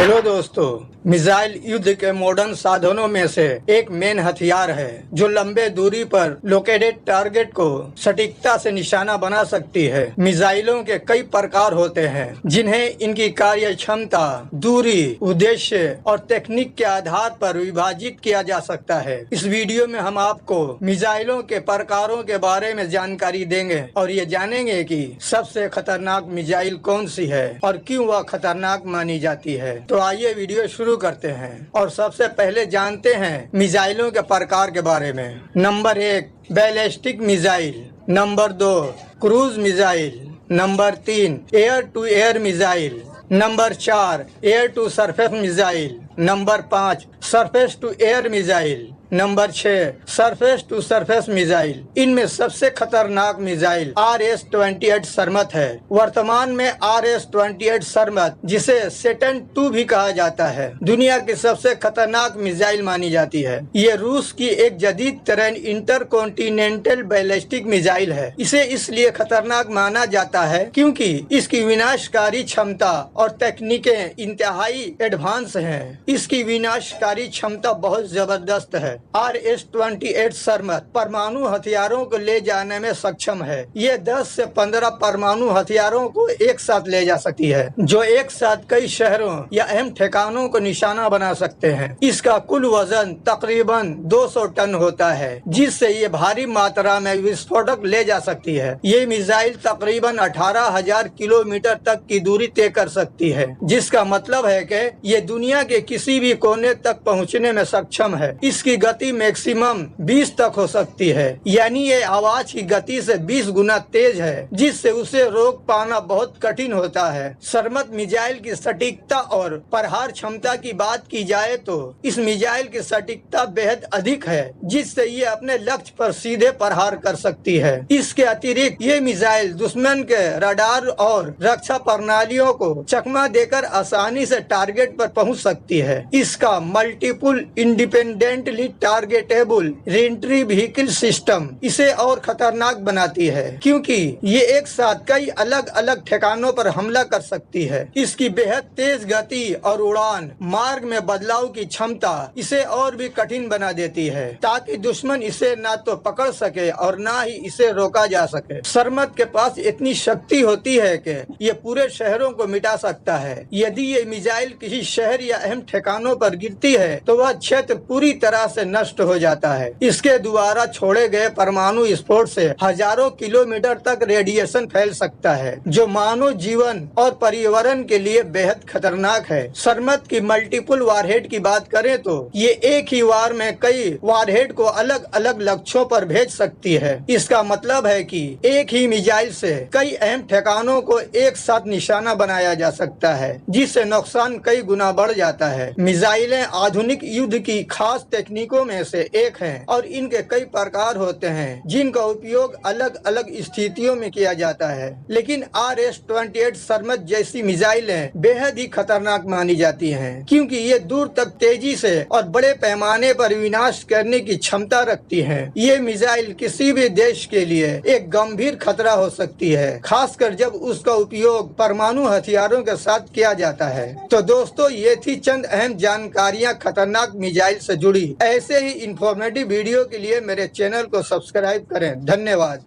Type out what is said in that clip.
Hello दोस्तों, missile युद्ध के मॉडर्न साधनों में से एक मेन हथियार है जो लंबे दूरी पर लोकेटेड टारगेट को सटीकता से निशाना बना सकती है। मिसाइलों के कई प्रकार होते हैं जिन्हें इनकी कार्य क्षमता, दूरी, उद्देश्य और तकनीक के आधार पर विभाजित किया जा सकता है। इस वीडियो में हम आपको मिसाइलों के प्रकारों के बारे में जानकारी देंगे और ये जानेंगे कि सबसे खतरनाक मिसाइल कौन सी है और क्यों वह खतरनाक मानी जाती है। तो आइए वीडियो शुरू करते हैं और सबसे पहले जानते हैं मिसाइलों के प्रकार के बारे में। Number 1 ballistic missile, number 2 cruise missile, number 3 air to air missile, number 4 air to surface missile, number 5 surface to air missile, number 6 surface to surface missile. इनमें सबसे खतरनाक मिसाइल RS-28 सरमत है। वर्तमान में RS-28 सरमत, जिसे सैटर्न 2 भी कहा जाता है, दुनिया की सबसे खतरनाक मिसाइल मानी जाती है। ये रूस की एक जदीद तरह इंटरकॉन्टिनेंटल बैलिस्टिक मिसाइल है। इसे इसलिए खतरनाक माना जाता है क्योंकि इसकी विनाशकारी क्षमता और तकनीकें इंतहाई एडवांस हैं। इसकी विनाशकारी क्षमता बहुत जबरदस्त है। RS-28 सरमत परमाणु हथियारों को ले जाने में सक्षम है। ये 10 से 15 परमाणु हथियारों को एक साथ ले जा सकती है, जो एक साथ कई शहरों या अहम ठिकानों को निशाना बना सकते हैं। इसका कुल वजन तकरीबन 200 टन होता है, जिससे ये भारी मात्रा में विस्फोटक ले जा सकती है। ये मिसाइल तकरीबन 18,000 किलोमीटर तक की दूरी तय कर सकती है, जिसका मतलब है कि ये दुनिया के किसी भी कोने तक पहुंचने में सक्षम है। इसकी गति मैक्सिमम 20 तक हो सकती है, यानी ये आवाज की गति से 20 गुना तेज है, जिससे उसे रोक पाना बहुत कठिन होता है। सरमत मिसाइल की सटीकता और प्रहार क्षमता की बात की जाए तो इस मिसाइल की सटीकता बेहद अधिक है, जिससे ये अपने लक्ष्य पर सीधे प्रहार कर सकती है। इसके अतिरिक्त ये मिसाइल दुश्मन के रडार और रक्षा प्रणालियों को चकमा देकर आसानी से टारगेट पर पहुंच सकती है। इसका multiple independently targetable re-entry vehicle system इसे और खतरनाक बनाती है, क्योंकि ये एक साथ कई अलग अलग ठिकानों पर हमला कर सकती है। इसकी बेहद तेज गति और उड़ान मार्ग में बदलाव की क्षमता इसे और भी कठिन बना देती है, ताकि दुश्मन इसे ना तो पकड़ सके और ना ही इसे रोका जा सके। सरमत के पास इतनी शक्ति होती है कि ये पूरे शहरों को मिटा सकता है। यदि ये मिसाइल किसी शहर या अहम ठिकानों पर गिरती है तो वह क्षेत्र पूरी तरह से नष्ट हो जाता है। इसके द्वारा छोड़े गए परमाणु विस्फोट से हजारों किलोमीटर तक रेडिएशन फैल सकता है, जो मानव जीवन और पर्यावरण के लिए बेहद खतरनाक है। सरमत की मल्टीपल वारहेड की बात करें तो ये एक ही वार में कई वारहेड को अलग अलग लक्ष्यों पर भेज सकती है। इसका मतलब है कि एक ही मिसाइल से कई अहम ठिकानों को एक साथ निशाना बनाया जा सकता है, जिससे नुकसान कई गुना बढ़ जाता है। मिसाइलें आधुनिक युद्ध की खास तकनीकों में से एक है और इनके कई प्रकार होते हैं, जिनका उपयोग अलग अलग स्थितियों में किया जाता है। लेकिन RS-28 सरमत जैसी मिसाइलें बेहद ही खतरनाक मानी जाती हैं, क्योंकि ये दूर तक तेजी से और बड़े पैमाने पर विनाश करने की क्षमता रखती हैं। ये मिसाइल किसी भी देश के लिए एक गंभीर खतरा हो सकती है, खासकर जब उसका उपयोग परमाणु हथियारों के साथ किया जाता है। तो दोस्तों, ये थी चंद अहम जानकारियाँ खतरनाक मिसाइल से जुड़ी। ऐसे ही इंफॉर्मेटिव वीडियो के लिए मेरे चैनल को सब्सक्राइब करें। धन्यवाद।